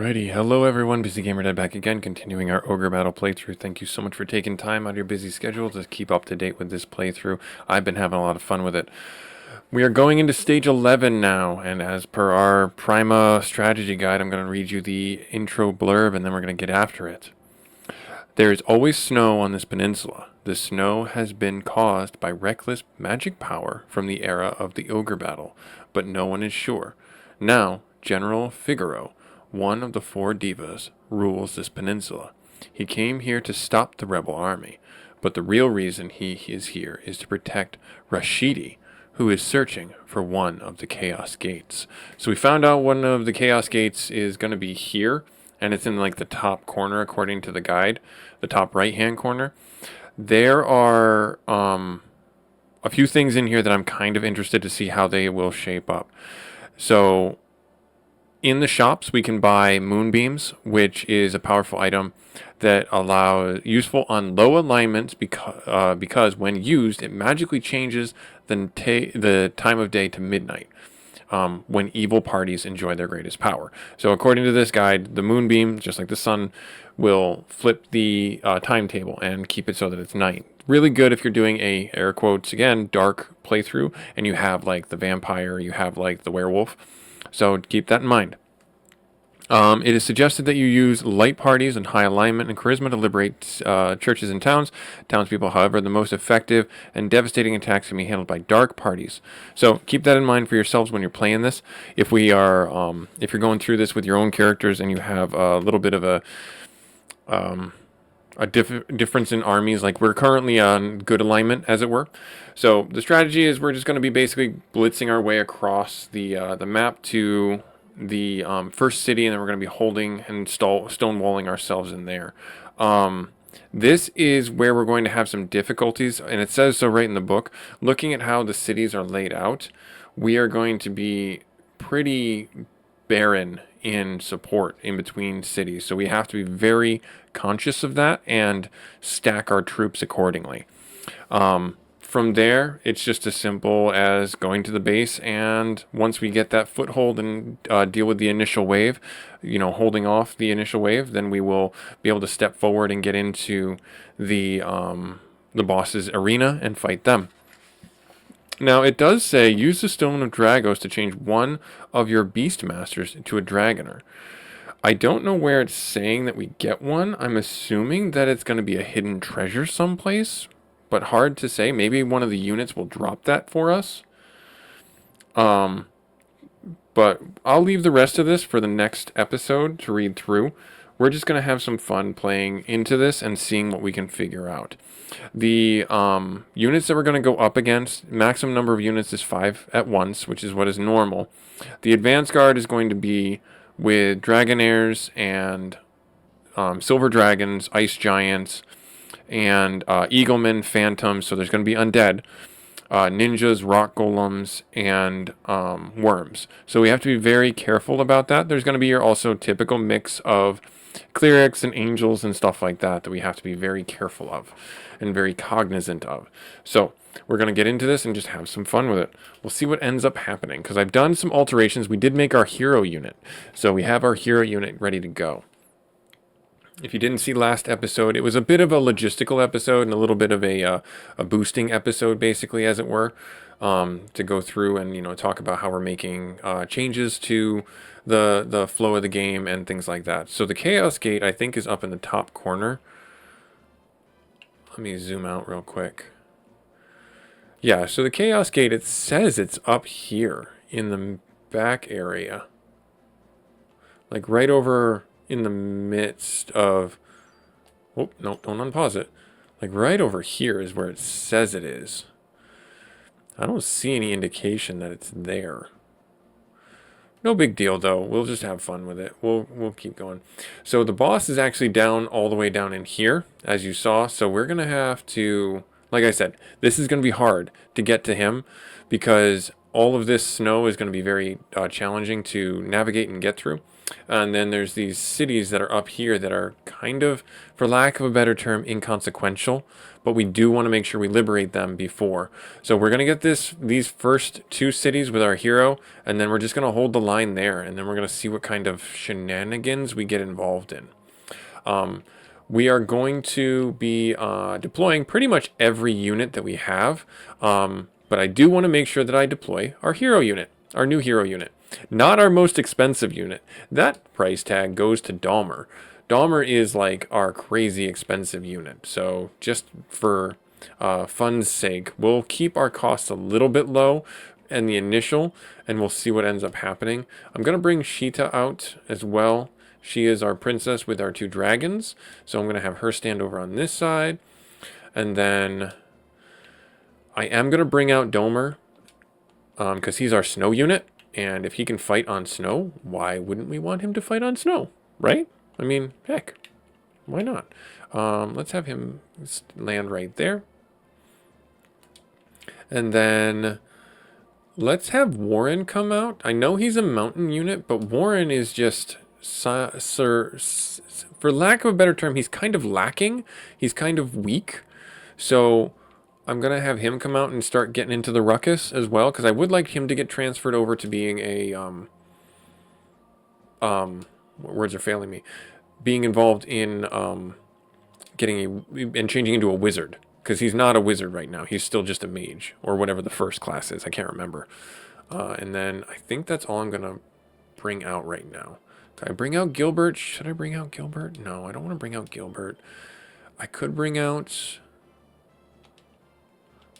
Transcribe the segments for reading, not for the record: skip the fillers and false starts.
Alrighty, hello everyone, busygamerdad back again, continuing our Ogre Battle playthrough. Thank you so much for taking time out of your busy schedule to keep up to date with this playthrough. I've been having a lot of fun with it. We are going into stage 11 now, and as per our Prima strategy guide, I'm going to read you the intro blurb and then we're going to get after it. There is always snow on this peninsula. The snow has been caused by reckless magic power from the era of the Ogre Battle, but no one is sure. Now, General Figaro, one of the four divas, rules this peninsula. He came here to stop the rebel army, but the real reason he is here is to protect Rashidi, who is searching for one of the Chaos Gates. So we found out one of the Chaos Gates is going to be here, and it's in like the top corner according to the guide, the top right-hand corner. There are a few things in here that I'm kind of interested to see how they will shape up. So in the shops, we can buy moonbeams, which is a powerful item that allows useful on low alignments because when used, it magically changes the time of day to midnight when evil parties enjoy their greatest power. So according to this guide, the moonbeam, just like the sun, will flip the timetable and keep it so that it's night. Really good if you're doing a, air quotes again, dark playthrough and you have like the vampire, you have like the werewolf. So keep that in mind. It is suggested that you use light parties and high alignment and charisma to liberate churches and townspeople. However, the most effective and devastating attacks can be handled by dark parties. So keep that in mind for yourselves when you're playing this. If you're going through this with your own characters and you have a little bit of a difference in armies, like we're currently on good alignment, as it were. So the strategy is we're just going to be basically blitzing our way across the map to the first city, and then we're going to be holding and stonewalling ourselves in there. This is where we're going to have some difficulties, and it says so right in the book. Looking at how the cities are laid out, we are going to be pretty barren in support in between cities, so we have to be very conscious of that and stack our troops accordingly. From there, it's just as simple as going to the base, and once we get that foothold and deal with the initial wave, holding off the initial wave, then we will be able to step forward and get into the boss's arena and fight them. Now, it does say, use the Stone of Dragos to change one of your Beastmasters to a Dragoner. I don't know where it's saying that we get one. I'm assuming that it's going to be a hidden treasure someplace, but hard to say. Maybe one of the units will drop that for us. But I'll leave the rest of this for the next episode to read through. We're just going to have some fun playing into this and seeing what we can figure out. The units that we're going to go up against, maximum number of units is 5 at once, which is what is normal. The advance guard is going to be with Dragonaires and Silver Dragons, Ice Giants, and Eaglemen, Phantoms, so there's going to be undead, ninjas, rock golems, and worms. So we have to be very careful about that. There's going to be your also typical mix of clerics and angels and stuff like that we have to be very careful of and very cognizant of. So we're going to get into this and just have some fun with it. We'll see what ends up happening, because I've done some alterations. We did make our hero unit, so we have our hero unit ready to go. If you didn't see last episode, it was a bit of a logistical episode and a little bit of a boosting episode, basically, as it were, to go through and talk about how we're making changes to the flow of the game and things like that. So the Chaos Gate, I think, is up in the top corner. Let me zoom out real quick. Yeah, so the Chaos Gate, it says it's up here in the back area, like right over in the midst of, oh, no, don't unpause it. Like right over here is where it says it is. I don't see any indication that it's there. No big deal, though. We'll just have fun with it. We'll keep going. So the boss is actually down all the way down in here, as you saw. So we're going to have to, like I said, this is going to be hard to get to him because all of this snow is going to be very challenging to navigate and get through. And then there's these cities that are up here that are kind of, for lack of a better term, inconsequential. but we do want to make sure we liberate them before. So we're going to get these first 2 cities with our hero, and then we're just going to hold the line there, and then we're going to see what kind of shenanigans we get involved in. We are going to be deploying pretty much every unit that we have, but I do want to make sure that I deploy our hero unit, our new hero unit. Not our most expensive unit. That price tag goes to Dahmer. Dahmer is like our crazy expensive unit. So just for fun's sake, we'll keep our costs a little bit low in the initial, and we'll see what ends up happening. I'm going to bring Sheeta out as well. She is our princess with our 2 dragons. So I'm going to have her stand over on this side. And then I am going to bring out Domer because he's our snow unit. And if he can fight on snow, why wouldn't we want him to fight on snow, right? I mean, heck, why not? Let's have him land right there. And then let's have Warren come out. I know he's a mountain unit, but Warren is just, for lack of a better term, he's kind of lacking. He's kind of weak. So I'm going to have him come out and start getting into the ruckus as well, because I would like him to get transferred over to being a, words are failing me, being involved in and changing into a wizard, because he's not a wizard right now. He's still just a mage, or whatever the first class is. I can't remember. And then I think that's all I'm going to bring out right now. Can I bring out Gilbert? Should I bring out Gilbert? No, I don't want to bring out Gilbert. I could bring out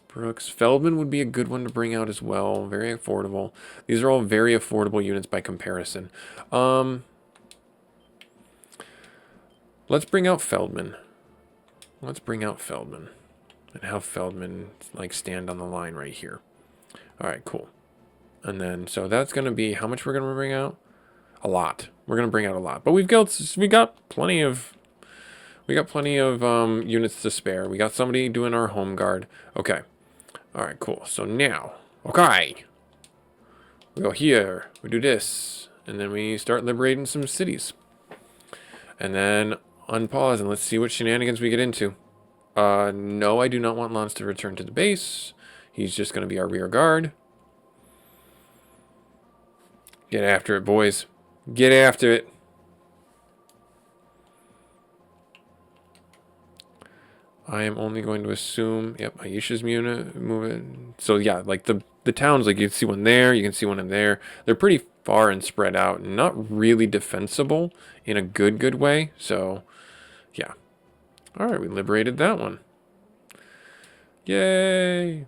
Brooks. Feldman would be a good one to bring out as well. Very affordable. These are all very affordable units by comparison. Let's bring out Feldman. Let's bring out Feldman. And have Feldman, like, stand on the line right here. Alright, cool. And then, so that's going to be, how much we're going to bring out? A lot. We're going to bring out a lot. But we got plenty of units to spare. We got somebody doing our home guard. Okay. Alright, cool. So now, okay. We go here. We do this. And then we start liberating some cities. And then unpause and let's see what shenanigans we get into. No, I do not want Lance to return to the base. He's just going to be our rear guard. Get after it, boys. Get after it. I am only going to assume, yep, Aisha's moving. So yeah, like the towns, like you can see one there, you can see one in there. They're pretty far and spread out, and not really defensible in a good way. So yeah. All right, we liberated that one. Yay.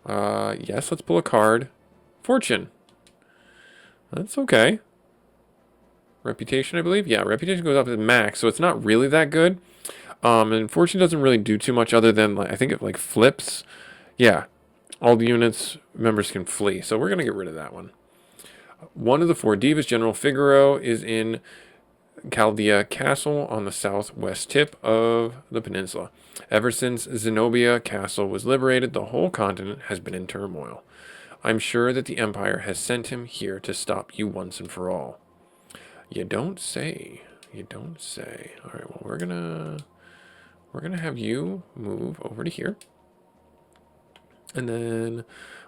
Yes, let's pull a card. Fortune. That's okay. Reputation, I believe. Yeah, reputation goes up to max, so it's not really that good. And fortune doesn't really do too much other than, like, I think it like flips. Yeah, all the units members can flee, so we're gonna get rid of that one. One of the 4 divas, General Figaro, is in Chaldea Castle on the southwest tip of the peninsula. Ever since Zenobia Castle was liberated, the whole continent has been in turmoil. I'm sure that the Empire has sent him here to stop you once and for all. You don't say. You don't say. All right, well, we're gonna have you move over to here. And then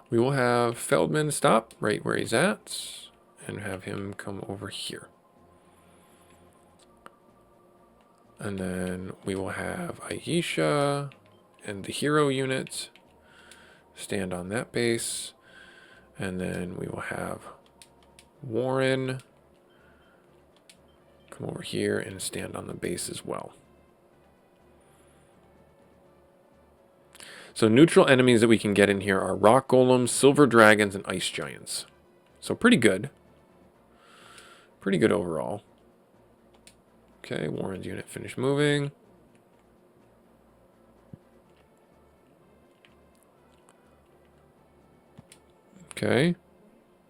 we will have Feldman stop right where he's at and have him come over here. And then we will have Aisha and the hero unit stand on that base. And then we will have Warren come over here and stand on the base as well. So neutral enemies that we can get in here are rock golems, silver dragons, and ice giants. So pretty good. Pretty good overall. Okay, Warren's unit finished moving. Okay.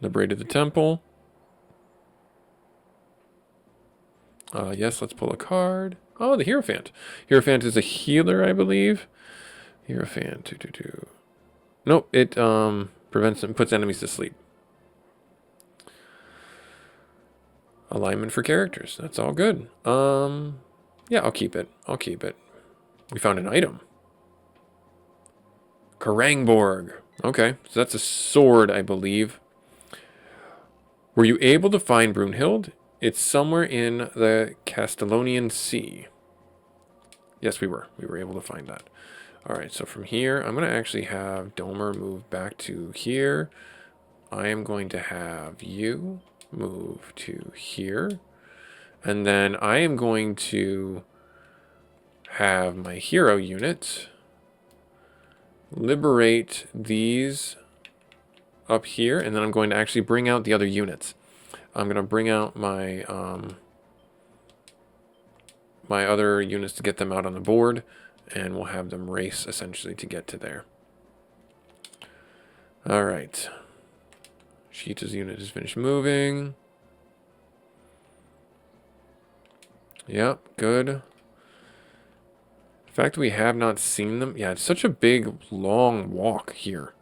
Liberated the temple. Yes, let's pull a card. Oh, the Hierophant. Hierophant is a healer, I believe. Hierophant. Nope, it prevents and puts enemies to sleep. Alignment for characters. That's all good. Yeah, I'll keep it. I'll keep it. We found an item. Karangborg. Okay, so that's a sword, I believe. Were you able to find Brunhild? It's somewhere in the Castellonian Sea. Yes, we were. We were able to find that. All right, so from here, I'm going to actually have Domer move back to here. I am going to have you move to here. And then I am going to have my hero unit liberate these up here, and then I'm going to actually bring out the other units. I'm going to bring out my my other units to get them out on the board, and we'll have them race essentially to get to there. All right. Sheeta's unit is finished moving. Yep, good. The fact that we have not seen them. Yeah, it's such a big, long walk here.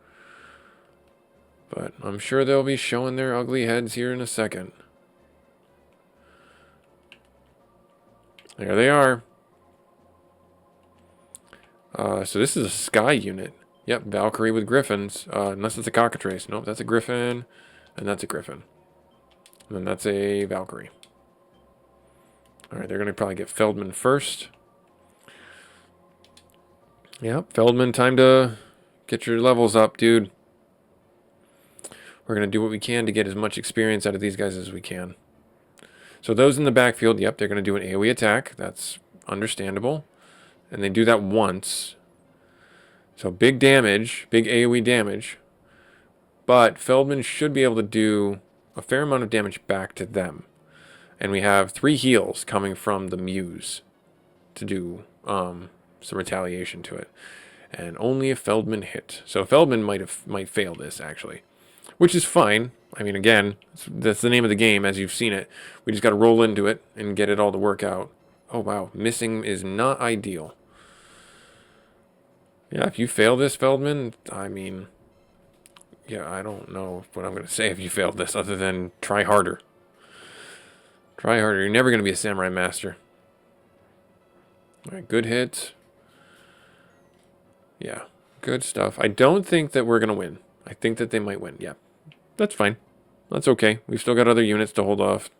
But I'm sure they'll be showing their ugly heads here in a second. There they are. So this is a sky unit. Yep, Valkyrie with griffins. Unless it's a cockatrice. Nope, that's a griffin. And that's a griffin. And then that's a Valkyrie. Alright, they're going to probably get Feldman first. Yep, Feldman, time to get your levels up, dude. We're going to do what we can to get as much experience out of these guys as we can. So those in the backfield, yep, they're going to do an AoE attack. That's understandable. And they do that once. So big damage, big AoE damage. But Feldman should be able to do a fair amount of damage back to them. And we have 3 heals coming from the Muse to do some retaliation to it. And only a Feldman hit. So Feldman might fail this, actually. Which is fine. I mean, again, that's the name of the game, as you've seen it. We just got to roll into it and get it all to work out. Oh, wow. Missing is not ideal. Yeah, if you fail this, Feldman, I mean... Yeah, I don't know what I'm going to say if you failed this, other than try harder. Try harder. You're never going to be a samurai master. Alright, good hit. Yeah, good stuff. I don't think that we're going to win. I think that they might win. Yeah, that's fine. That's okay. We've still got other units to hold off.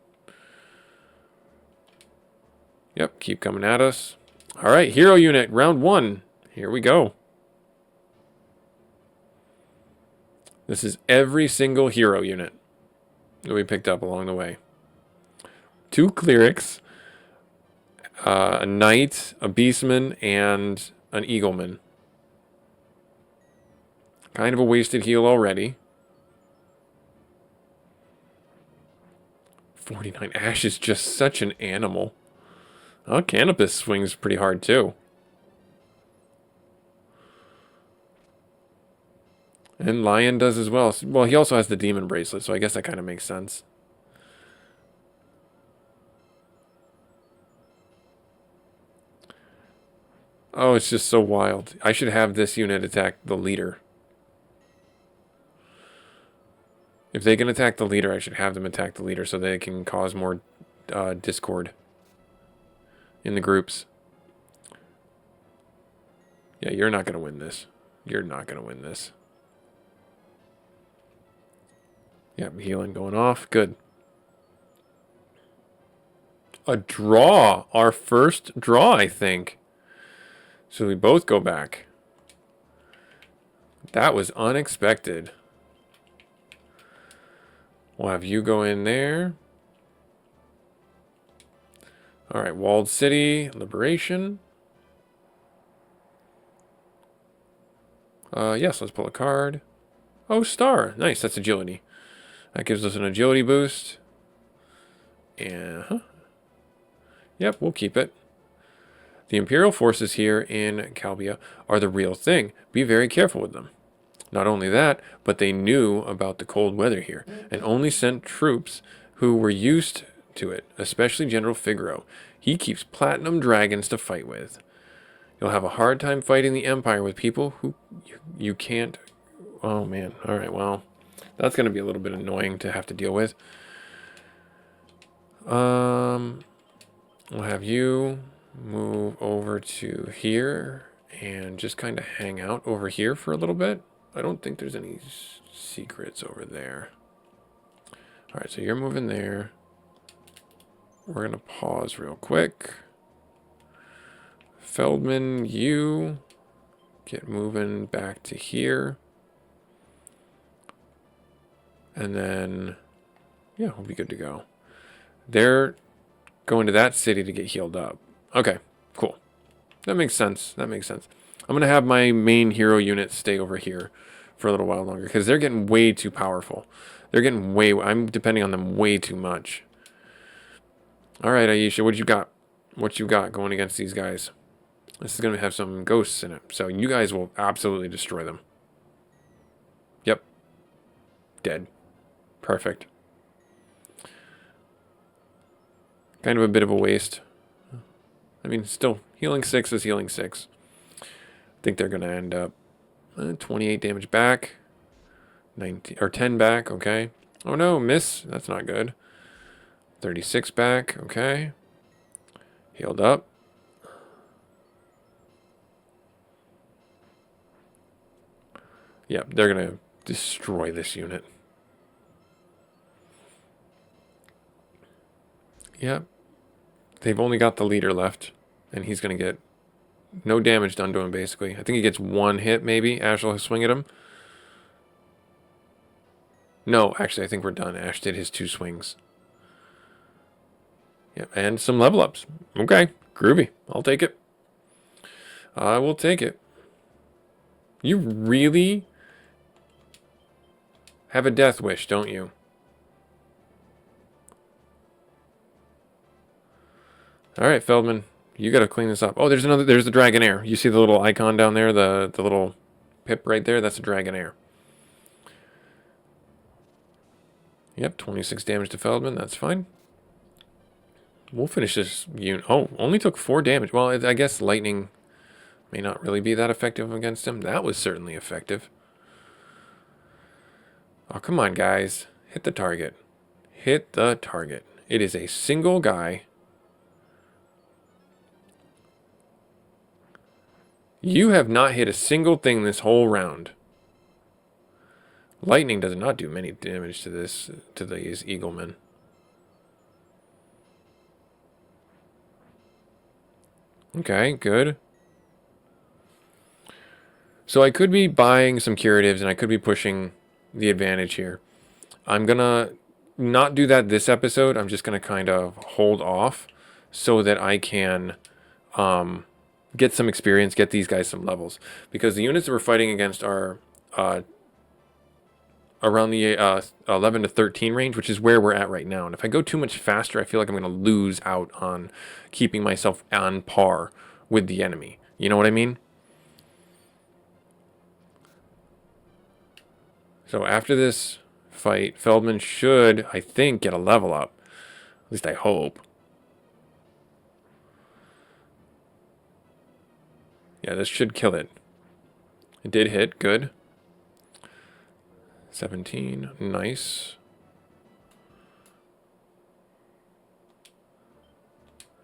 Yep, keep coming at us. Alright, hero unit, round 1. Here we go. This is every single hero unit that we picked up along the way. 2 clerics, a knight, a beastman, and an eagleman. Kind of a wasted heal already. 49. Ash is just such an animal. Oh, Canopus swings pretty hard too. And Lion does as well. Well, he also has the demon bracelet, so I guess that kind of makes sense. Oh, it's just so wild. I should have this unit attack the leader. If they can attack the leader, I should have them attack the leader so they can cause more discord in the groups. Yeah, you're not going to win this. You're not going to win this. Yep, healing going off. Good. A draw. Our first draw, I think. So we both go back. That was unexpected. We'll have you go in there. Alright, Walled City, Liberation. Yes, let's pull a card. Oh, Star. Nice, that's agility. That gives us an agility boost. And, yep, we'll keep it. The Imperial forces here in Calbia are the real thing. Be very careful with them. Not only that, but they knew about the cold weather here, and only sent troops who were used to it, especially General Figaro. He keeps platinum dragons to fight with. You'll have a hard time fighting the Empire with people who you can't... Oh, man. Alright, well... That's going to be a little bit annoying to have to deal with. We'll have you move over to here and just kind of hang out over here for a little bit. I don't think there's any secrets over there. All right, so you're moving there. We're gonna pause real quick. Feldman, you get moving back to here. And then, yeah, we'll be good to go. They're going to that city to get healed up. Okay, cool. That makes sense. That makes sense. I'm going to have my main hero unit stay over here for a little while longer because they're getting way too powerful. They're getting I'm depending on them way too much. All right, Aisha, what you got? What you got going against these guys? This is going to have some ghosts in it. So you guys will absolutely destroy them. Yep. Dead. Perfect. Kind of a bit of a waste. I mean, still, healing 6 is healing 6. I think they're going to end up 28 damage back. 19 or 10 back, okay. Oh no, miss. That's not good. 36 back, okay. Healed up. Yep, they're going to destroy this unit. Yep. They've only got the leader left, and he's going to get no damage done to him, basically. I think he gets one hit, maybe. Ash will swing at him. No, actually, I think we're done. Ash did his 2 swings. Yep, and some level ups. Okay, groovy. I'll take it. I will take it. You really have a death wish, don't you? All right, Feldman, you got to clean this up. Oh, there's the Dragonair. You see the little icon down there, the little pip right there? That's a Dragonair. Yep, 26 damage to Feldman. That's fine. We'll finish this unit. Oh, only took 4 damage. Well, I guess lightning may not really be that effective against him. That was certainly effective. Oh, come on, guys. Hit the target. Hit the target. It is a single guy. You have not hit a single thing this whole round. Lightning does not do many damage to these eaglemen. Okay, good. So I could be buying some curatives and I could be pushing the advantage here. I'm gonna not do that this episode. I'm just gonna kind of hold off so that I can get some experience, get these guys some levels. Because the units that we're fighting against are around the 11 to 13 range, which is where we're at right now. And if I go too much faster, I feel like I'm going to lose out on keeping myself on par with the enemy. You know what I mean? So after this fight, Feldman should, I think, get a level up. At least I hope. Yeah, this should kill it. It did hit. Good. 17. Nice.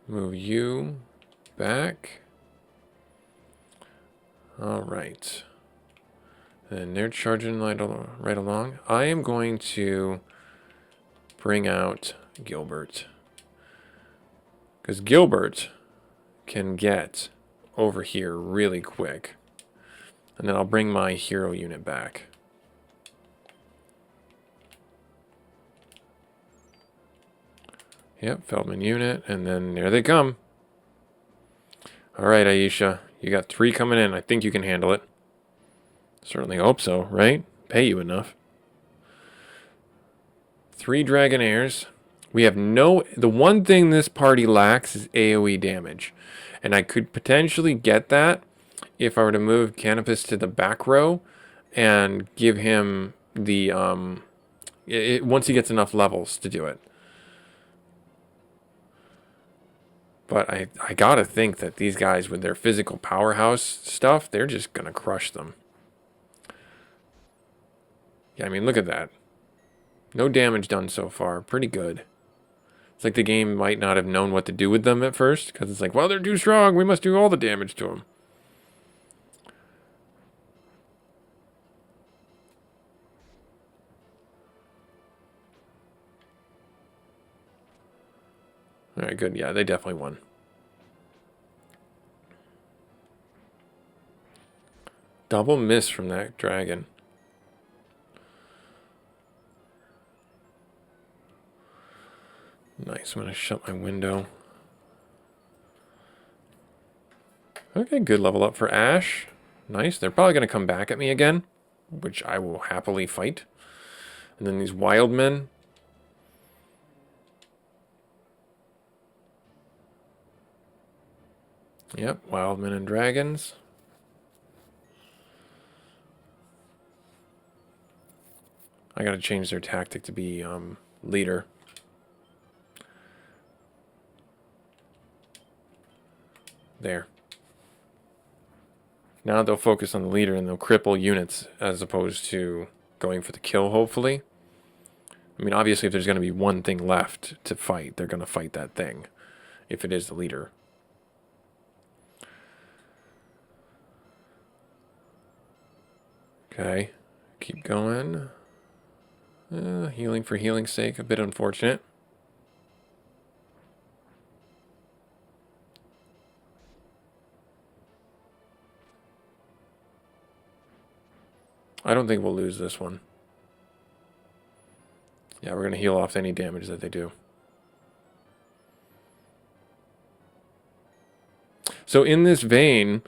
Move you back. All right. And they're charging right along. I am going to bring out Gilbert. Because Gilbert can get over here really quick. And then I'll bring my hero unit back. Yep, Feldman unit, and then there they come. All right, Aisha, you got 3 coming in. I think you can handle it. Certainly hope so, right? Pay you enough. 3 Dragonairs. We have the one thing this party lacks is AoE damage. And I could potentially get that if I were to move Canopus to the back row and give him the, once he gets enough levels to do it. But I gotta think that these guys with their physical powerhouse stuff, they're just gonna crush them. Yeah, I mean, look at that. No damage done so far. Pretty good. It's like the game might not have known what to do with them at first, because it's like, well, they're too strong, we must do all the damage to them. Alright, good. Yeah, they definitely won. Double miss from that dragon. Nice. I'm going to shut my window. Okay, good level up for Ash. Nice. They're probably going to come back at me again, which I will happily fight. And then these wild men. Yep, wild men and dragons. I got to change their tactic to be leader. There. Now they'll focus on the leader and they'll cripple units as opposed to going for the kill, hopefully. I mean, obviously, if there's going to be one thing left to fight, they're going to fight that thing, if it is the leader. Okay, keep going. Healing for healing's sake, a bit unfortunate. I don't think we'll lose this one. Yeah, we're going to heal off any damage that they do. So in this vein,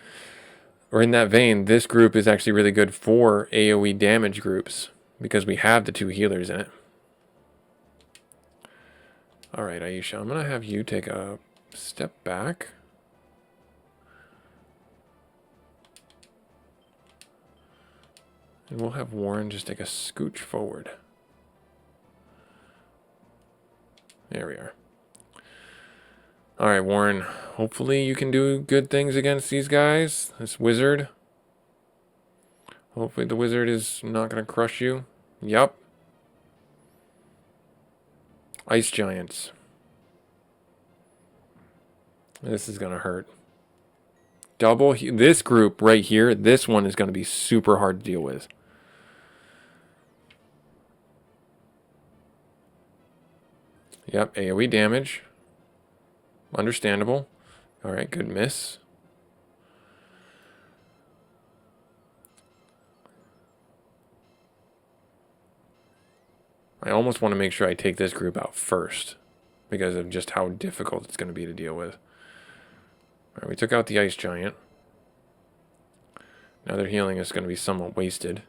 or in that vein, this group is actually really good for AoE damage groups because we have the two healers in it. Alright, Aisha, I'm going to have you take a step back. And we'll have Warren just take a scooch forward. There we are. Alright, Warren. Hopefully you can do good things against these guys. This wizard. Hopefully the wizard is not going to crush you. Yup. Ice giants. This is going to hurt. This group right here, this one is going to be super hard to deal with. Yep, AoE damage. Understandable. Alright, good miss. I almost want to make sure I take this group out first because of just how difficult it's going to be to deal with. Alright, we took out the ice giant. Now their healing is going to be somewhat wasted.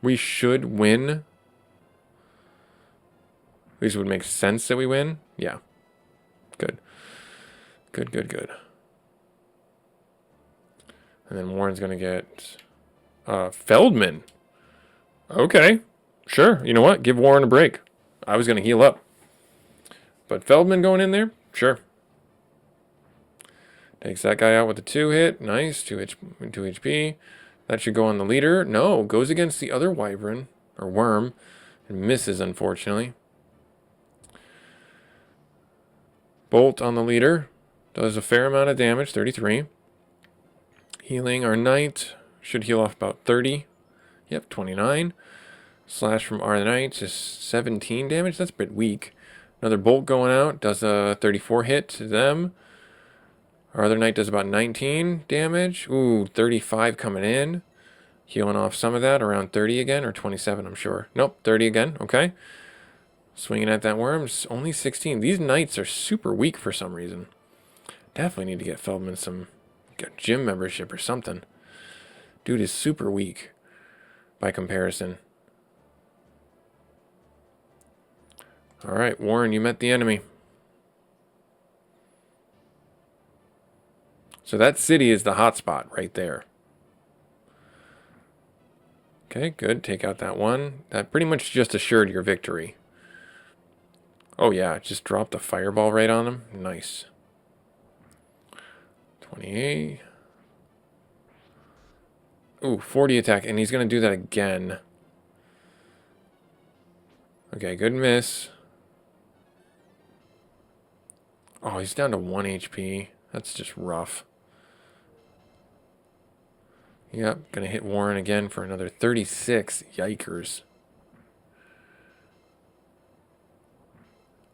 We should win. At least it would make sense that we win. Yeah. Good. Good, good, good. And then Warren's going to get Feldman. Okay. Sure. You know what? Give Warren a break. I was going to heal up. But Feldman going in there? Sure. Takes that guy out with a 2 hit. Nice. 2 HP. That should go on the leader. No, goes against the other wyvern, or worm, and misses, unfortunately. Bolt on the leader. Does a fair amount of damage, 33. Healing our knight. Should heal off about 30. Yep, 29. Slash from our knight is 17 damage. That's a bit weak. Another bolt going out. Does a 34 hit to them. Our other knight does about 19 damage. Ooh, 35 coming in. Healing off some of that. Around 30 again. Or 27, I'm sure. Nope, 30 again. Okay. Swinging at that worm. It's only 16. These knights are super weak for some reason. Definitely need to get Feldman some gym membership or something. Dude is super weak by comparison. Alright, Warren, you met the enemy. So that city is the hotspot right there. Okay, good. Take out that one. That pretty much just assured your victory. Oh yeah, just dropped a fireball right on him. Nice. 28. Ooh, 40 attack, and he's going to do that again. Okay, good miss. Oh, he's down to 1 HP. That's just rough. Yep, going to hit Warren again for another 36. Yikers.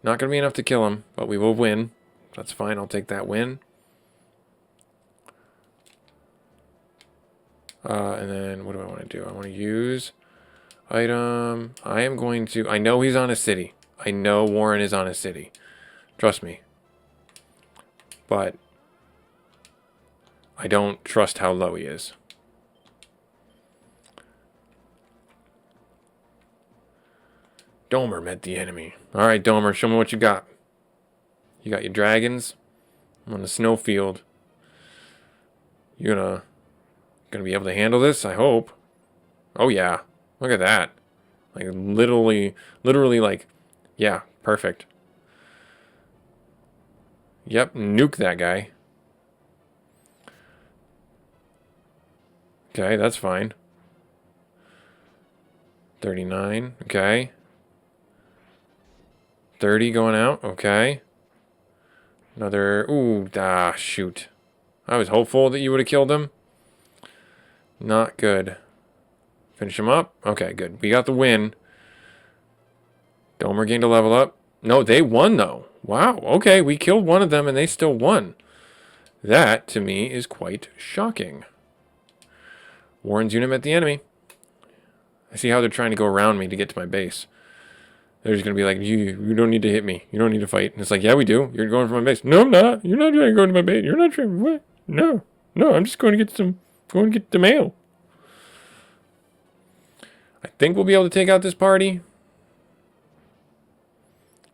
Not going to be enough to kill him, but we will win. That's fine, I'll take that win. And then, what do I want to do? I want to use item. I am going to... I know he's on a city. I know Warren is on a city. Trust me. But I don't trust how low he is. Domer met the enemy. Alright, Domer, show me what you got. You got your dragons. I'm on the snowfield. You're gonna be able to handle this, I hope. Oh yeah. Look at that. Like literally like, yeah, perfect. Yep, nuke that guy. Okay, that's fine. 39, okay. 30 going out, okay. Another, ooh, shoot. I was hopeful that you would have killed him. Not good. Finish him up. Okay, good. We got the win. Domer gained a level up. No, they won, though. Wow, okay, we killed one of them and they still won. That, to me, is quite shocking. Warren's unit met the enemy. I see how they're trying to go around me to get to my base. They're just going to be like, you don't need to hit me. You don't need to fight. And it's like, yeah, we do. You're going for my base. No, I'm not. You're not trying to go to my base. You're not trying. What? No. No, I'm just going to get the mail. I think we'll be able to take out this party.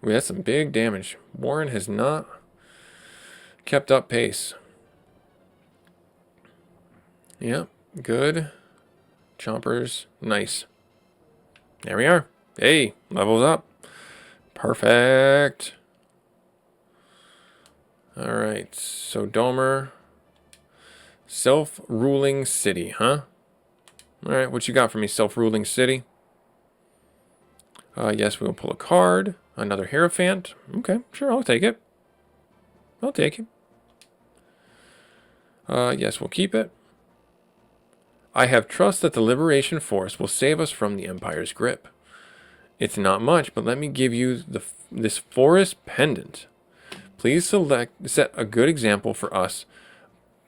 We had some big damage. Warren has not kept up pace. Yep, good. Chompers, nice. There we are. Hey, levels up. Perfect. Alright, so Domer. Self-ruling city, huh? Alright, what you got for me, self-ruling city? Yes, we'll pull a card. Another Hierophant. Okay, sure, I'll take it. I'll take it. Yes, we'll keep it. I have trust that the Liberation Force will save us from the Empire's grip. It's not much, but let me give you this forest pendant. Please set a good example for us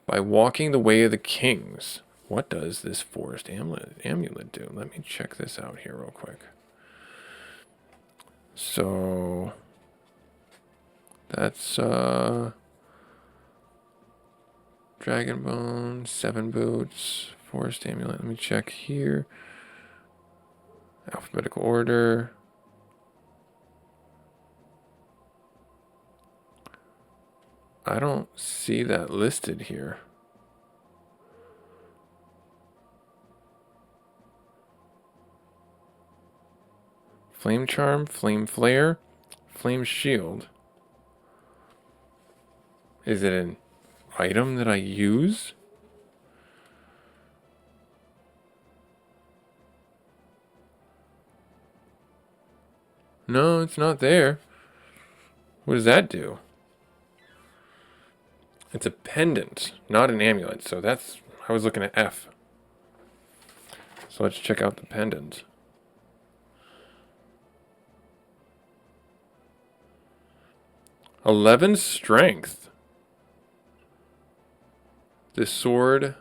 by walking the way of the kings. What does this forest amulet do? Let me check this out here real quick. So that's Dragon Bone, 7 boots, forest amulet. Let me check here. Alphabetical order. I don't see that listed here. Flame Charm, Flame Flare, Flame Shield. Is it an item that I use? No, it's not there. What does that do? It's a pendant, not an amulet. So that's, I was looking at F. So let's check out the pendant. +11 strength. This sword.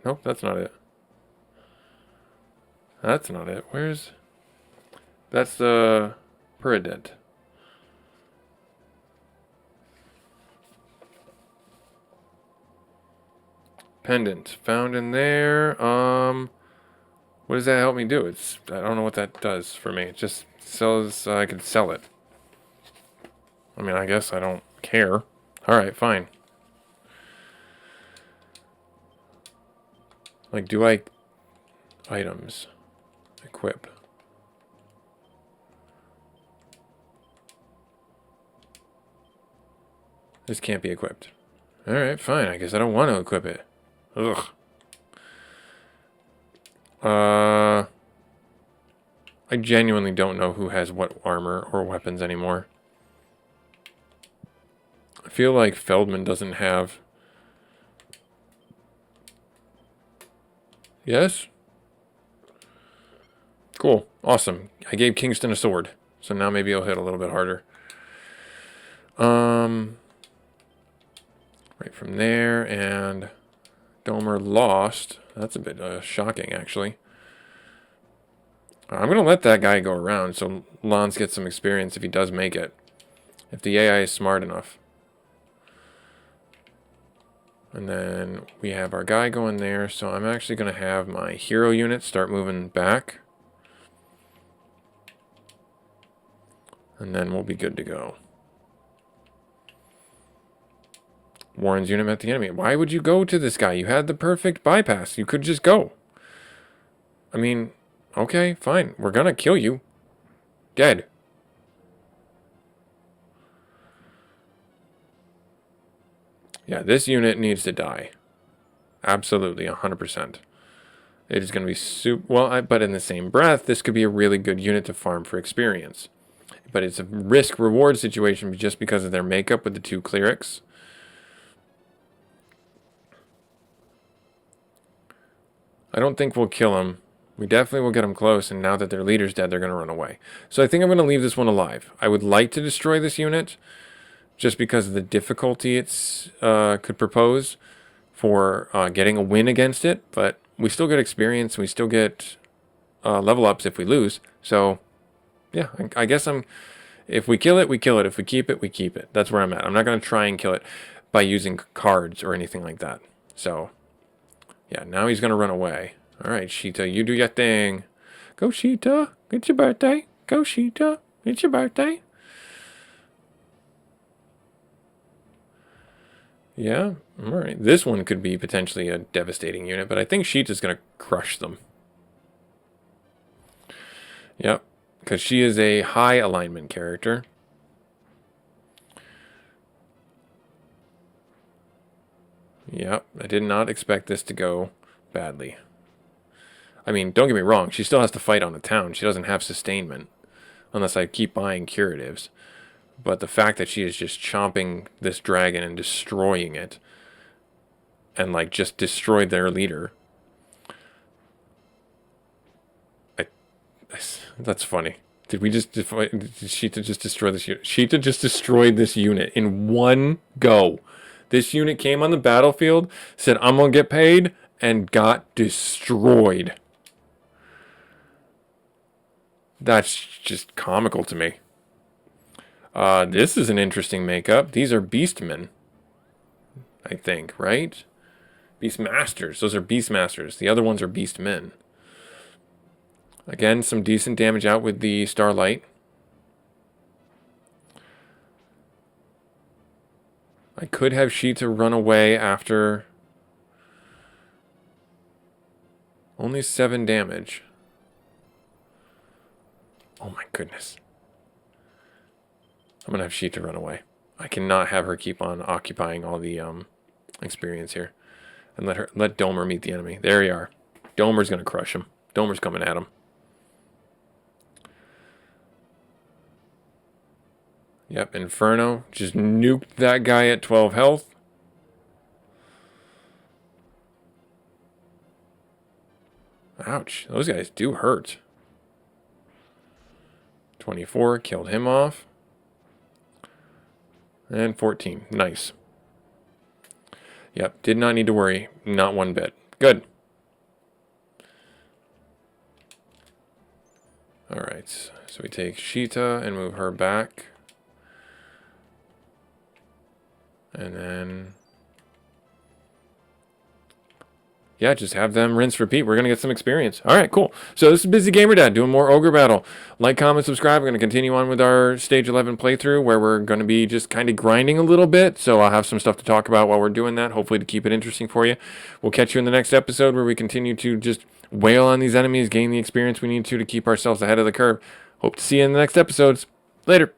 Nope, that's not it. That's not it. Where's... That's the Perident. Pendant. Found in there. What does that help me do? I don't know what that does for me. It just sells, I can sell it. I mean, I guess I don't care. Alright, fine. Like, do I... Items. Equip. This can't be equipped. Alright, fine. I guess I don't want to equip it. Ugh. I genuinely don't know who has what armor or weapons anymore. I feel like Feldman doesn't have... Yes? Cool. Awesome. I gave Kingston a sword. So now maybe he'll hit a little bit harder. Right from there, and Domer lost. That's a bit shocking, actually. I'm going to let that guy go around so Lance gets some experience if he does make it. If the AI is smart enough. And then we have our guy going there, so I'm actually going to have my hero unit start moving back. And then we'll be good to go. Warren's unit met the enemy. Why would you go to this guy? You had the perfect bypass. You could just go. I mean, okay, fine. We're gonna kill you. Dead. Yeah, this unit needs to die. Absolutely, 100%. It is going to be super... Well, but in the same breath, this could be a really good unit to farm for experience. But it's a risk-reward situation just because of their makeup with the 2 clerics. I don't think we'll kill him. We definitely will get him close, and now that their leader's dead, they're going to run away. So I think I'm going to leave this one alive. I would like to destroy this unit, just because of the difficulty it's could propose for getting a win against it, but we still get experience, we still get level ups if we lose. So, yeah, I guess if we kill it, we kill it. If we keep it, we keep it. That's where I'm at. I'm not going to try and kill it by using cards or anything like that. So... yeah, now he's going to run away. All right, Sheeta, you do your thing. Go, Sheeta. It's your birthday. Go, Sheeta. It's your birthday. Yeah, all right. This one could be potentially a devastating unit, but I think Sheeta's going to crush them. Yep, because she is a high alignment character. Yep, I did not expect this to go badly. I mean, don't get me wrong, she still has to fight on the town. She doesn't have sustainment, unless I keep buying curatives. But the fact that she is just chomping this dragon and destroying it, and, like, just destroyed their leader. That's funny. Did Sheeta just destroy this unit? Sheeta just destroyed this unit in one go. This unit came on the battlefield, said, I'm going to get paid, and got destroyed. That's just comical to me. This is an interesting makeup. These are Beastmen, I think, right? Beastmasters. Those are Beastmasters. The other ones are Beastmen. Again, some decent damage out with the Starlight. I could have Sheeta run away after... only 7 damage. Oh my goodness. I'm going to have Sheeta run away. I cannot have her keep on occupying all the experience here. And let Domer meet the enemy. There you are. Domer's going to crush him. Domer's coming at him. Yep, Inferno. Just nuked that guy at 12 health. Ouch. Those guys do hurt. 24. Killed him off. And 14. Nice. Yep, did not need to worry. Not one bit. Good. Alright, so we take Sheeta and move her back. And then... yeah, just have them rinse, repeat. We're going to get some experience. All right, cool. So this is Busy Gamer Dad doing more Ogre Battle. Like, comment, subscribe. We're going to continue on with our Stage 11 playthrough where we're going to be just kind of grinding a little bit. So I'll have some stuff to talk about while we're doing that, hopefully to keep it interesting for you. We'll catch you in the next episode where we continue to just wail on these enemies, gain the experience we need to keep ourselves ahead of the curve. Hope to see you in the next episodes. Later.